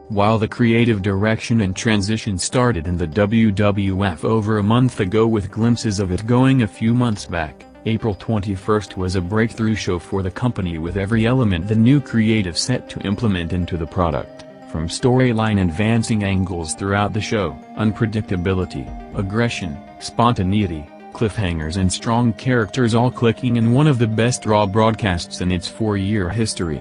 While the creative direction and transition started in the WWF over a month ago with glimpses of it going a few months back, April 21st was a breakthrough show for the company with every element the new creative set to implement into the product, from storyline advancing angles throughout the show, unpredictability, aggression, spontaneity, cliffhangers and strong characters all clicking in one of the best Raw broadcasts in its 4-year history.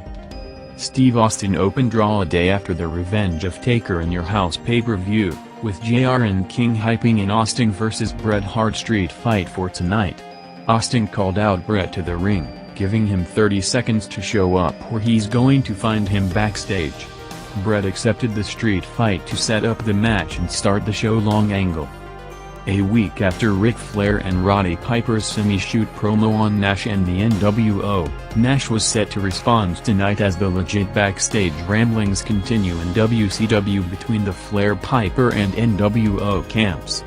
Steve Austin opened Raw a day after the Revenge of Taker in Your House pay-per-view, with JR and King hyping an Austin vs. Bret Hart street fight for tonight. Austin called out Bret to the ring, giving him 30 seconds to show up or he's going to find him backstage. Bret accepted the street fight to set up the match and start the show-long angle. A week after Ric Flair and Roddy Piper's semi-shoot promo on Nash and the NWO, Nash was set to respond tonight as the legit backstage ramblings continue in WCW between the Flair-Piper and NWO camps.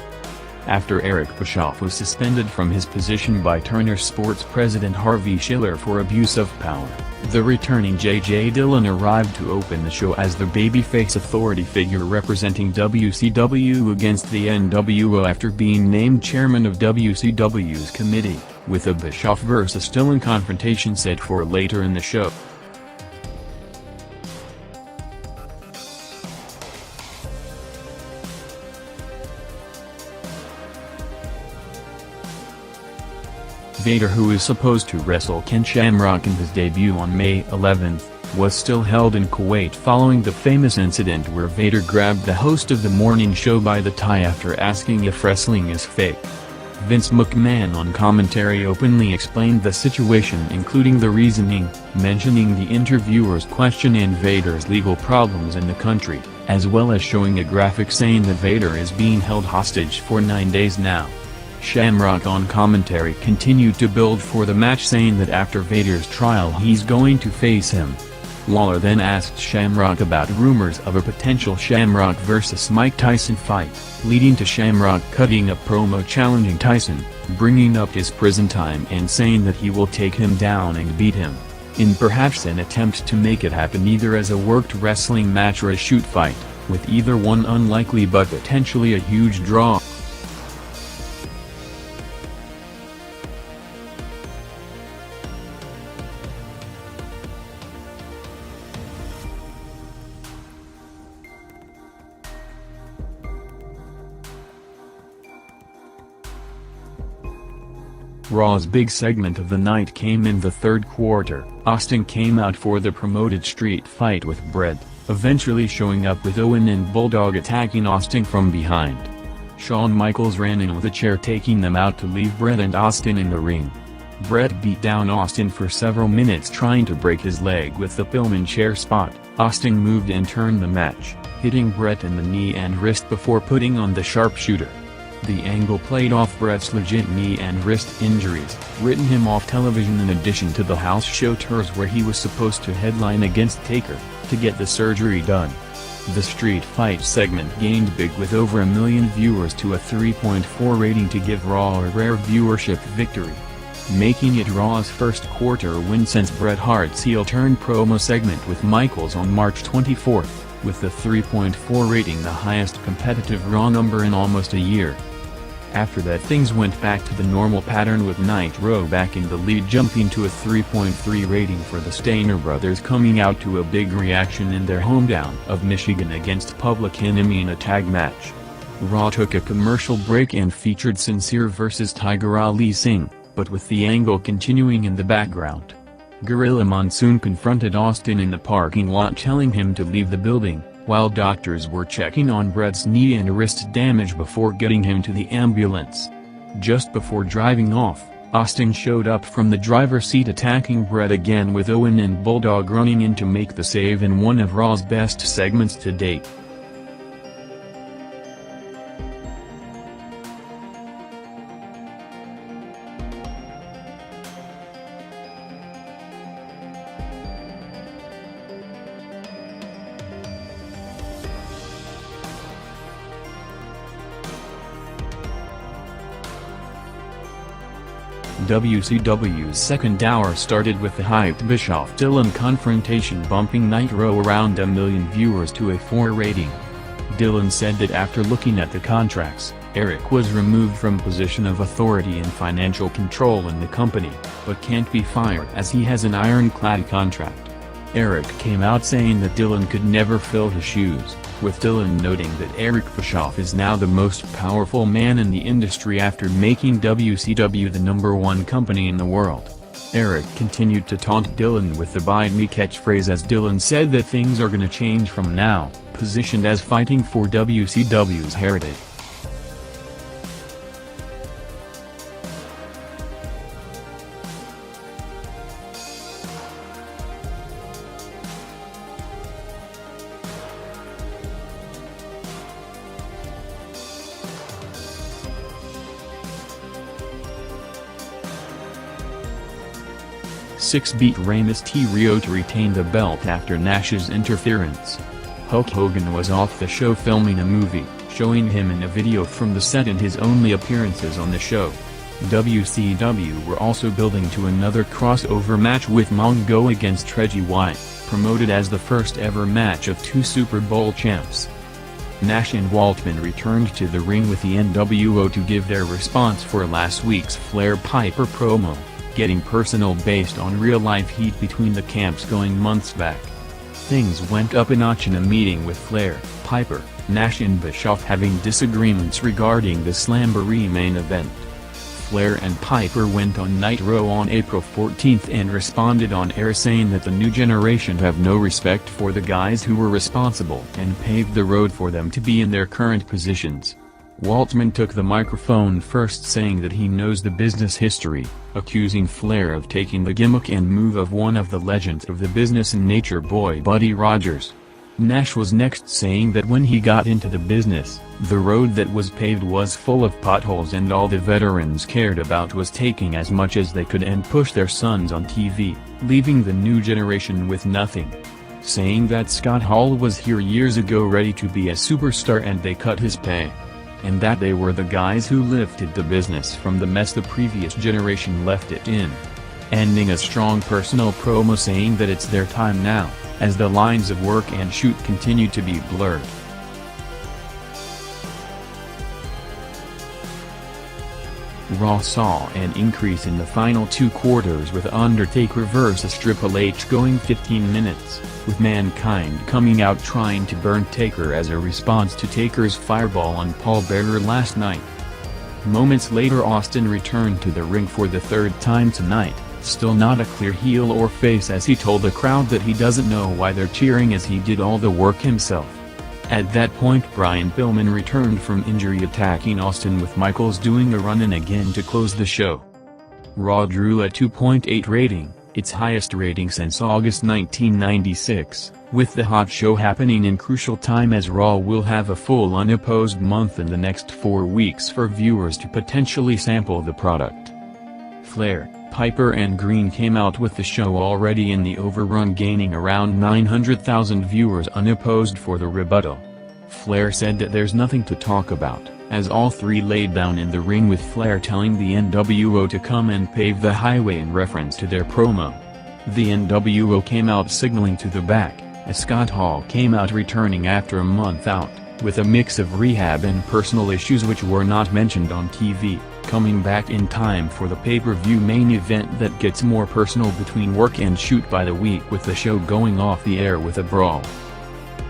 After Eric Bischoff was suspended from his position by Turner Sports president Harvey Schiller for abuse of power, the returning J.J. Dillon arrived to open the show as the babyface authority figure representing WCW against the NWO after being named chairman of WCW's committee, with a Bischoff vs. Dillon confrontation set for later in the show. Vader, who is supposed to wrestle Ken Shamrock in his debut on May 11, was still held in Kuwait following the famous incident where Vader grabbed the host of the morning show by the tie after asking if wrestling is fake. Vince McMahon on commentary openly explained the situation, including the reasoning, mentioning the interviewer's question and Vader's legal problems in the country, as well as showing a graphic saying that Vader is being held hostage for 9 days now. Shamrock on commentary continued to build for the match, saying that after Vader's trial he's going to face him. Lawler then asked Shamrock about rumors of a potential Shamrock vs. Mike Tyson fight, leading to Shamrock cutting a promo challenging Tyson, bringing up his prison time and saying that he will take him down and beat him, in perhaps an attempt to make it happen either as a worked wrestling match or a shoot fight, with either one unlikely but potentially a huge draw. Raw's big segment of the night came in the third quarter. Austin came out for the promoted street fight with Bret, eventually showing up with Owen and Bulldog attacking Austin from behind. Shawn Michaels ran in with a chair, taking them out to leave Bret and Austin in the ring. Bret beat down Austin for several minutes trying to break his leg with the Pillman chair spot. Austin moved and turned the match, hitting Bret in the knee and wrist before putting on the sharpshooter. The angle played off Bret's legit knee and wrist injuries, written him off television in addition to the house show tours where he was supposed to headline against Taker, to get the surgery done. The street fight segment gained big with over 1 million viewers to a 3.4 rating to give Raw a rare viewership victory, making it Raw's first quarter win since Bret Hart's heel-turn promo segment with Michaels on March 24, with the 3.4 rating the highest competitive Raw number in almost a year. After that things went back to the normal pattern, with Nitro back in the lead, jumping to a 3.3 rating for the Steiner brothers coming out to a big reaction in their hometown of Michigan against Public Enemy in a tag match. Raw took a commercial break and featured Sincere vs. Tiger Ali Singh, but with the angle continuing in the background. Gorilla Monsoon confronted Austin in the parking lot, telling him to leave the building, while doctors were checking on Bret's knee and wrist damage before getting him to the ambulance. Just before driving off, Austin showed up from the driver's seat attacking Bret again, with Owen and Bulldog running in to make the save in one of Raw's best segments to date. WCW's second hour started with the hyped Bischoff-Dillon confrontation bumping Nitro around 1 million viewers to a 4 rating. Dillon said that after looking at the contracts, Eric was removed from position of authority and financial control in the company, but can't be fired as he has an ironclad contract. Eric came out saying that Dillon could never fill his shoes, with Dillon noting that Eric Bischoff is now the most powerful man in the industry after making WCW the #1 company in the world. Eric continued to taunt Dillon with the "Bite Me" catchphrase as Dillon said that things are gonna change from now, positioned as fighting for WCW's heritage. Syxx beat Rey Mysterio to retain the belt after Nash's interference. Hulk Hogan was off the show filming a movie, showing him in a video from the set in his only appearances on the show. WCW were also building to another crossover match with Mongo against Reggie, promoted as the first ever match of 2 Super Bowl champs. Nash and Waltman returned to the ring with the NWO to give their response for last week's Flair-Piper promo, getting personal based on real-life heat between the camps going months back. Things went up a notch in a meeting with Flair, Piper, Nash and Bischoff having disagreements regarding the Slamboree main event. Flair and Piper went on Nitro on April 14 and responded on air saying that the new generation have no respect for the guys who were responsible and paved the road for them to be in their current positions. Waltman took the microphone first saying that he knows the business history, accusing Flair of taking the gimmick and move of one of the legends of the business and Nature Boy Buddy Rogers. Nash was next saying that when he got into the business, the road that was paved was full of potholes and all the veterans cared about was taking as much as they could and push their sons on TV, leaving the new generation with nothing. Saying that Scott Hall was here years ago ready to be a superstar and they cut his pay. And that they were the guys who lifted the business from the mess the previous generation left it in. Ending a strong personal promo saying that it's their time now, as the lines of work and shoot continue to be blurred. Raw saw an increase in the final 2 quarters with Undertaker vs Triple H going 15 minutes, with Mankind coming out trying to burn Taker as a response to Taker's fireball on Paul Bearer last night. Moments later Austin returned to the ring for the 3rd time tonight, still not a clear heel or face as he told the crowd that he doesn't know why they're cheering as he did all the work himself. At that point Brian Pillman returned from injury attacking Austin with Michaels doing a run-in again to close the show. Raw drew a 2.8 rating, its highest rating since August 1996, with the hot show happening in crucial time as Raw will have a full unopposed month in the next 4 weeks for viewers to potentially sample the product. Flair, Piper and Green came out with the show already in the overrun, gaining around 900,000 viewers unopposed for the rebuttal. Flair said that there's nothing to talk about, as all 3 laid down in the ring with Flair telling the NWO to come and pave the highway in reference to their promo. The NWO came out signaling to the back, as Scott Hall came out returning after a month out, with a mix of rehab and personal issues which were not mentioned on TV, coming back in time for the pay-per-view main event that gets more personal between work and shoot by the week, with the show going off the air with a brawl.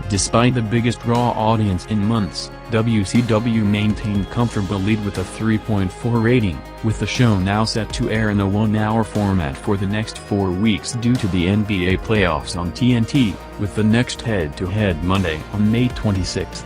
Despite the biggest Raw audience in months, WCW maintained comfortable lead with a 3.4 rating, with the show now set to air in a 1-hour format for the next 4 weeks due to the NBA playoffs on TNT, with the next head-to-head Monday on May 26.